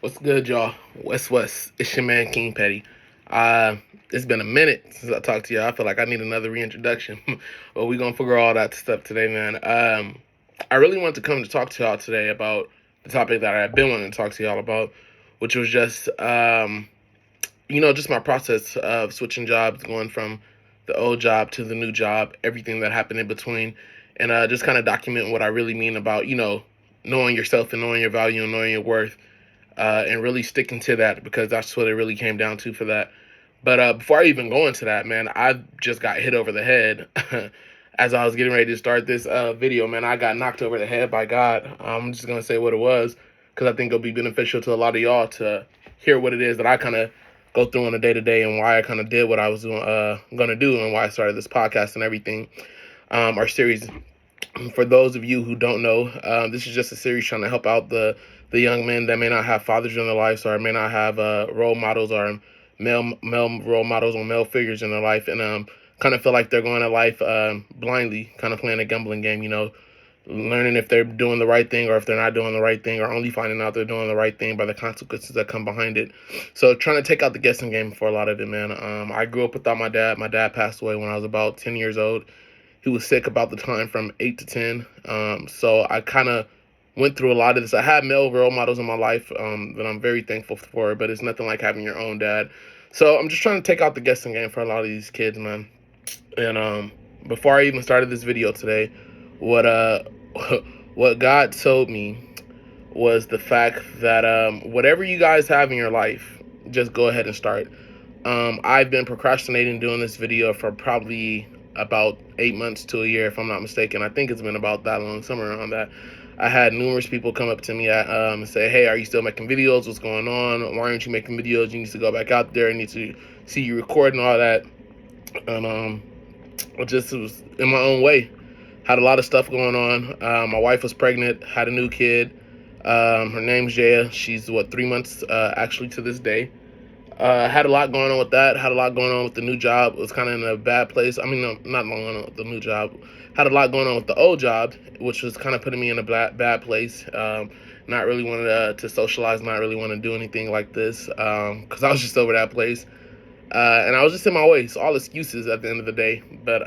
What's good, y'all? West. It's your man King Petty. Uh, it's been a minute since I talked to y'all. I feel like I need another reintroduction, but we gonna figure all that stuff today, man. I really want to come to talk to y'all today about the topic that I've been wanting to talk to y'all about, which was just just my process of switching jobs, going from the old job to the new job, everything that happened in between, and just kind of document what I really mean about knowing yourself and knowing your value and knowing your worth and really sticking to that because that's what it really came down to for that. But before I even go into that, man, I just got hit over the head as I was getting ready to start this video, man. I got knocked over the head by God. I'm just going to say what it was because I think it'll be beneficial to a lot of y'all to hear what it is that I kind of go through on a day to day and why I kind of did what I was going to do and why I started this podcast and everything. Our series, for those of you who don't know, this is just a series trying to help out the young men that may not have fathers in their lives or may not have role models or male role models or male figures in their life, and kind of feel like they're going to life blindly, kind of playing a gambling game, learning if they're doing the right thing or if they're not doing the right thing, or only finding out they're doing the right thing by the consequences that come behind it. So trying to take out the guessing game for a lot of it, man. I grew up without my dad. My dad passed away when I was about 10 years old. He was sick about the time from 8 to 10. So I kind of went through a lot of this. I had male role models in my life that I'm very thankful for, but it's nothing like having your own dad. So I'm just trying to take out the guessing game for a lot of these kids, man. And before I even started this video today, what what God told me was the fact that whatever you guys have in your life, just go ahead and start. I've been procrastinating doing this video for probably about 8 months to a year, if I'm not mistaken. I think it's been about that long, somewhere around that. I had numerous people come up to me and say, "Hey, are you still making videos? What's going on? Why aren't you making videos? You need to go back out there. I need to see you record and all that." And I just was in my own way. Had a lot of stuff going on. My wife was pregnant, had a new kid. Her name's Jaya. She's 3 months actually to this day. Had a lot going on with that. Had a lot going on with the new job. Was kind of in a bad place. I mean, no, not going on with the new job. Had a lot going on with the old job, which was kind of putting me in a bad place. Not really wanted to socialize. Not really want to do anything like this because I was just over that place. And I was just in my way. So all excuses at the end of the day. But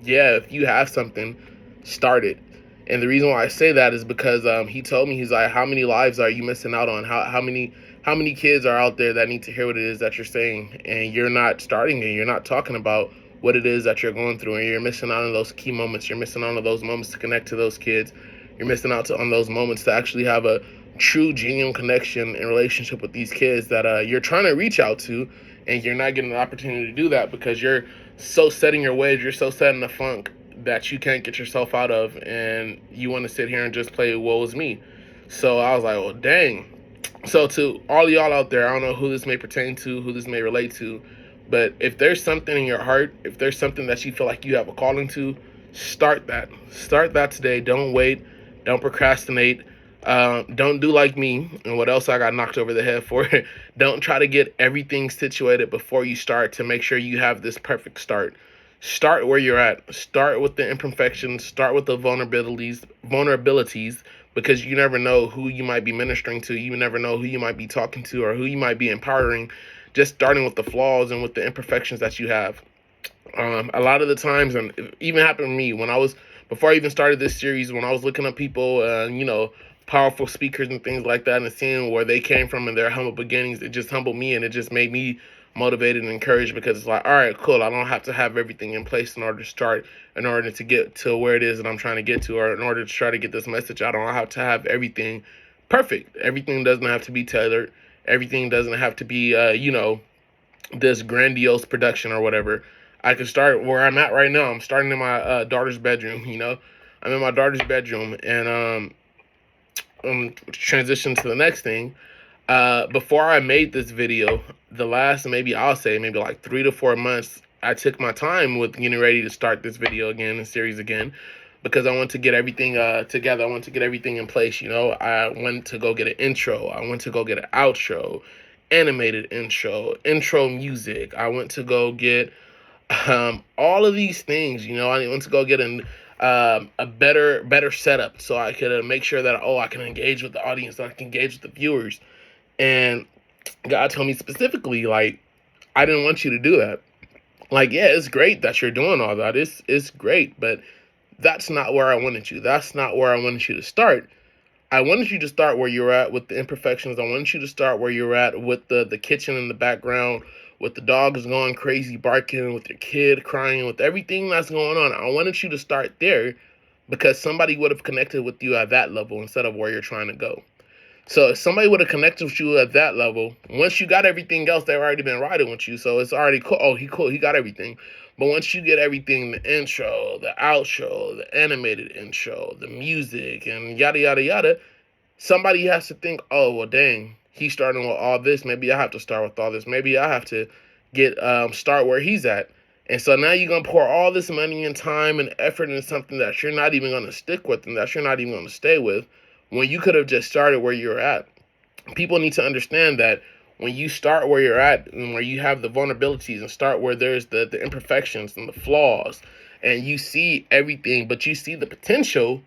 yeah, if you have something, start it. And the reason why I say that is because he told me, he's like, how many lives are you missing out on? How many kids are out there that need to hear what it is that you're saying, and you're not starting it. You're not talking about what it is that you're going through, and you're missing out on those key moments. You're missing out on those moments to connect to those kids. You're missing out on those moments to actually have a true, genuine connection and relationship with these kids that you're trying to reach out to, and you're not getting the opportunity to do that because you're so set in your ways. You're so set in the funk that you can't get yourself out of, and you want to sit here and just play woe is me. So I was like, well, dang. So to all of y'all out there, I don't know who this may pertain to, who this may relate to, but if there's something in your heart, if there's something that you feel like you have a calling to, start that. Start that today. Don't wait. Don't procrastinate. Don't do like me and what else I got knocked over the head for. Don't try to get everything situated before you start to make sure you have this perfect start. Start where you're at. Start with the imperfections. Start with the vulnerabilities, because you never know who you might be ministering to. You never know who you might be talking to or who you might be empowering. Just starting with the flaws and with the imperfections that you have. A lot of the times, and it even happened to me when I was, before I even started this series, when I was looking up people, powerful speakers and things like that, and seeing where they came from and their humble beginnings, it just humbled me and it just made me motivated and encouraged, because it's like, all right, cool. I don't have to have everything in place in order to start, in order to get to where it is that I'm trying to get to, or in order to try to get this message. I don't have to have everything perfect. Everything doesn't have to be tailored. Everything doesn't have to be, this grandiose production or whatever. I can start where I'm at right now. I'm starting in my daughter's bedroom. I'm in my daughter's bedroom, and transition to the next thing. Before I made this video, the last maybe like 3 to 4 months, I took my time with getting ready to start this video again and series again, because I want to get everything together. I want to get everything in place. I went to go get an intro. I went to go get an outro, animated intro music. I went to go get all of these things. I went to go get a better setup so I could make sure that I can engage with the audience, so I can engage with the viewers. And God told me specifically, like, I didn't want you to do that. Like, yeah, it's great that you're doing all that. It's great, but that's not where I wanted you. That's not where I wanted you to start. I wanted you to start where you're at with the imperfections. I wanted you to start where you're at with the kitchen in the background, with the dogs going crazy barking, with your kid crying, with everything that's going on. I wanted you to start there because somebody would have connected with you at that level instead of where you're trying to go. So if somebody would have connected with you at that level, once you got everything else, they've already been riding with you. So it's already cool. Oh, he cool. He got everything. But once you get everything, the intro, the outro, the animated intro, the music, and yada, yada, yada, somebody has to think, oh, well, dang, he's starting with all this. Maybe I have to start with all this. Maybe I have to start where he's at. And so now you're going to pour all this money and time and effort into something that you're not even going to stick with and that you're not even going to stay with when you could have just started where you're at. People need to understand that when you start where you're at and where you have the vulnerabilities and start where there's the imperfections and the flaws and you see everything, but you see the potential,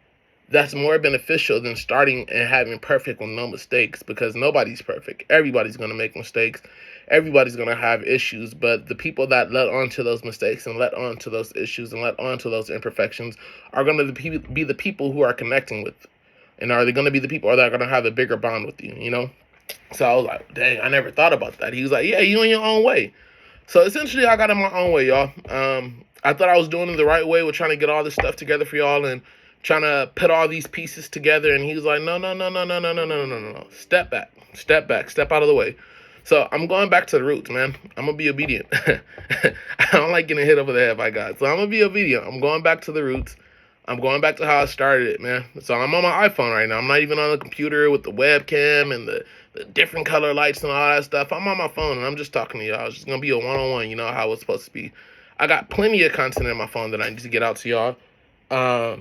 that's more beneficial than starting and having perfect with no mistakes, because nobody's perfect. Everybody's going to make mistakes. Everybody's going to have issues, but the people that let on to those mistakes and let on to those issues and let on to those imperfections are going to be the people who are connecting with. And are they going to be the people that are going to have a bigger bond with you, you know? So I was like, dang, I never thought about that. He was like, yeah, you in your own way. So essentially, I got in my own way, y'all. I thought I was doing it the right way with trying to get all this stuff together for y'all and trying to put all these pieces together. And he was like, no, no, no, no, no, no, no, no, no, no, no. Step back, step back, step out of the way. So I'm going back to the roots, man. I'm going to be obedient. I don't like getting hit over the head by God. So I'm going to be obedient. I'm going back to the roots. I'm going back to how I started it, man. So I'm on my iPhone right now. I'm not even on the computer with the webcam and the different color lights and all that stuff. I'm on my phone and I'm just talking to y'all. It's just going to be a one-on-one, you know, how it's supposed to be. I got plenty of content in my phone that I need to get out to y'all.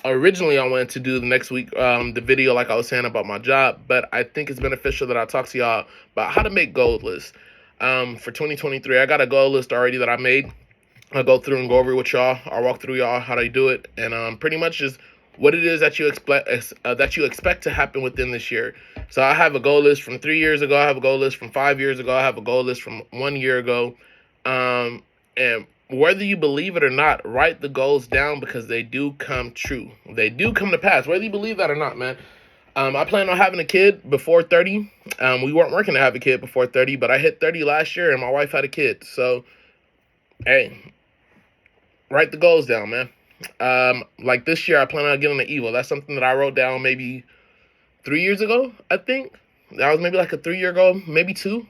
Originally, I wanted to do the next week the video like I was saying about my job, but I think it's beneficial that I talk to y'all about how to make goal lists. For 2023, I got a goal list already that I made. I'll go through and go over it with y'all. I'll walk through y'all how to do it, and pretty much just what it is that you expect to happen within this year. So I have a goal list from 3 years ago. I have a goal list from 5 years ago. I have a goal list from 1 year ago. And whether you believe it or not, write the goals down because they do come true. They do come to pass, whether you believe that or not, man. I plan on having a kid before 30. We weren't working to have a kid before 30, but I hit 30 last year and my wife had a kid. So, hey, write the goals down, man. Like this year, I plan on getting an Evo. That's something that I wrote down maybe 3 years ago, I think. That was maybe like a 3-year goal, maybe 2,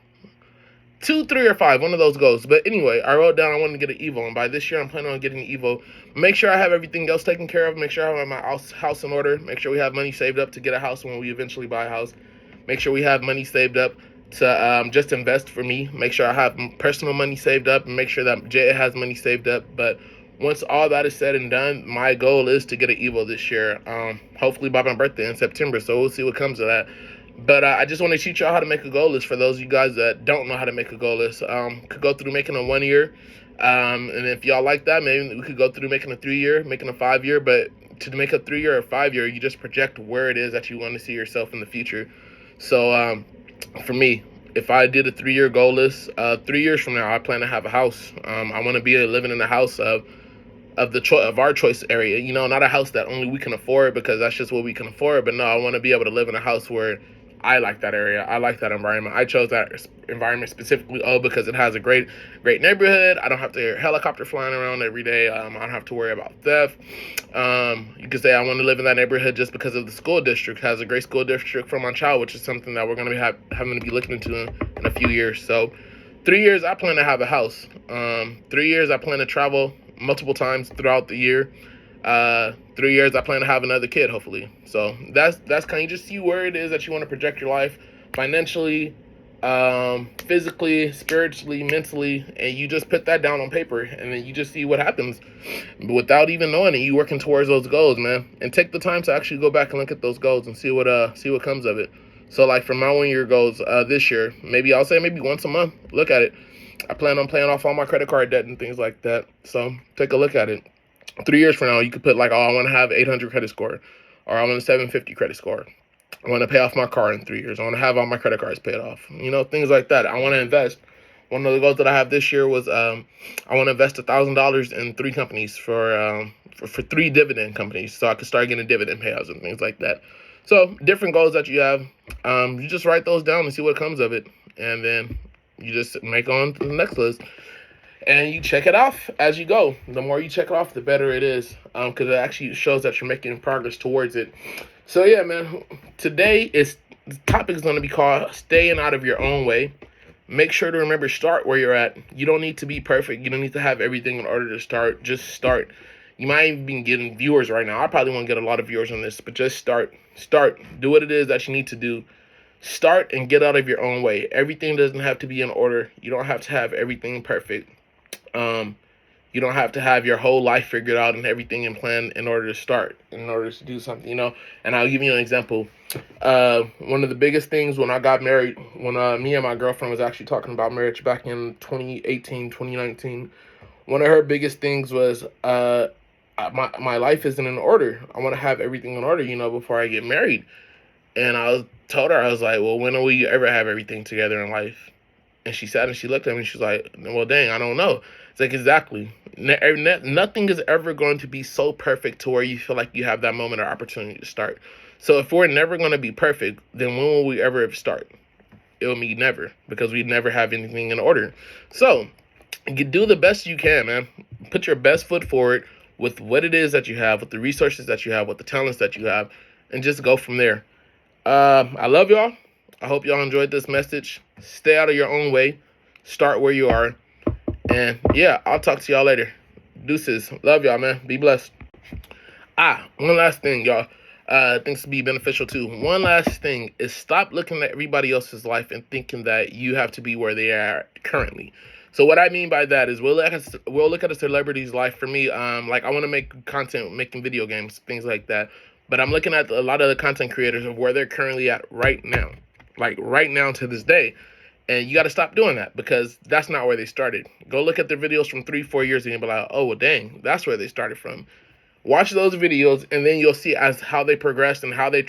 3, or 5, one of those goals. But anyway, I wrote down I wanted to get an Evo, and by this year, I'm planning on getting an Evo. Make sure I have everything else taken care of. Make sure I have my house in order. Make sure we have money saved up to get a house when we eventually buy a house. Make sure we have money saved up to just invest for me. Make sure I have personal money saved up, and make sure that Jay has money saved up. But once all that is said and done, my goal is to get an Evo this year. Hopefully by my birthday in September. So we'll see what comes of that. But I just want to teach y'all how to make a goal list for those of you guys that don't know how to make a goal list. Could go through making a 1 year. And if y'all like that, maybe we could go through making a 3 year, making a 5 year. But to make a 3 year or 5 year, you just project where it is that you want to see yourself in the future. So for me, if I did a 3 year goal list, 3 years from now, I plan to have a house. I want to be living in a house of our choice area, you know, not a house that only we can afford because that's just what we can afford. But no, I want to be able to live in a house where I like that area. I like that environment. I chose that environment specifically because it has a great neighborhood. I don't have to hear helicopter flying around every day. I don't have to worry about theft. You could say I want to live in that neighborhood just because of the school district. It has a great school district for my child, which is something that we're going to be having to be looking into in a few years. So 3 years, I plan to have a house. 3 years, I plan to travel multiple times throughout the year. 3 years, I plan to have another kid, hopefully. So that's kind of just see where it is that you want to project your life financially, physically, spiritually, mentally, and you just put that down on paper, and then you just see what happens without even knowing it. You working towards those goals, man, and take the time to actually go back and look at those goals and see what comes of it. So like for my 1 year goals this year, maybe I'll say maybe once a month, look at it. I plan on paying off all my credit card debt and things like that. So take a look at it. 3 years from now, you could put like, oh, I want to have 800 credit score, or I want a 750 credit score. I want to pay off my car in 3 years. I want to have all my credit cards paid off. Things like that. I want to invest. One of the goals that I have this year was I want to invest $1,000 in three companies for three dividend companies, so I can start getting dividend payouts and things like that. So different goals that you have, you just write those down and see what comes of it, and then you just make on to the next list. And you check it off as you go. The more you check it off, the better it is, because it actually shows that you're making progress towards it. So yeah, man. The topic is going to be called "Staying Out of Your Own Way." Make sure to remember, start where you're at. You don't need to be perfect. You don't need to have everything in order to start. Just start. You might even be getting viewers right now. I probably won't get a lot of viewers on this, but just start. Start. Do what it is that you need to do. Start and get out of your own way. Everything doesn't have to be in order. You don't have to have everything perfect. You don't have to have your whole life figured out and everything in plan in order to start, in order to do something. And I'll give you an example. One of the biggest things when I got married, when me and my girlfriend was actually talking about marriage back in 2018, 2019, one of her biggest things was my life isn't in order. I want to have everything in order, before I get married. And told her, I was like, well, when will you ever have everything together in life? And she sat and she looked at me and she's like, well, dang, I don't know. It's like, exactly. Nothing is ever going to be so perfect to where you feel like you have that moment or opportunity to start. So if we're never going to be perfect, then when will we ever start? It will be never, because we never have anything in order. So you do the best you can, man. Put your best foot forward with what it is that you have, with the resources that you have, with the talents that you have, and just go from there. I love y'all. I hope y'all enjoyed this message. Stay out of your own way. Start where you are. And yeah, I'll talk to y'all later. Deuces. Love y'all, man. Be blessed. One last thing, y'all. Things to be beneficial too. One last thing is stop looking at everybody else's life and thinking that you have to be where they are currently. So what I mean by that is we'll look at a celebrity's life. For me, like I want to make content, making video games, things like that. But I'm looking at a lot of the content creators of where they're currently at right now, like right now to this day. And you got to stop doing that, because that's not where they started. Go look at their videos from 3-4 years and you'll be like, oh, well, dang, that's where they started from. Watch those videos, and then you'll see as how they progressed and how they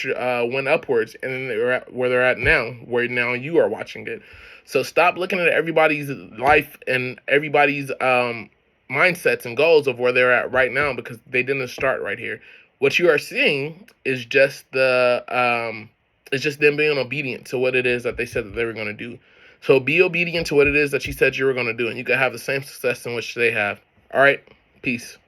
went upwards, and then they're at where they're at now, where now you are watching it. So stop looking at everybody's life and everybody's mindsets and goals of where they're at right now, because they didn't start right here. What you are seeing is just it's just them being obedient to what it is that they said that they were going to do. So be obedient to what it is that you said you were going to do, and you can have the same success in which they have. All right, peace.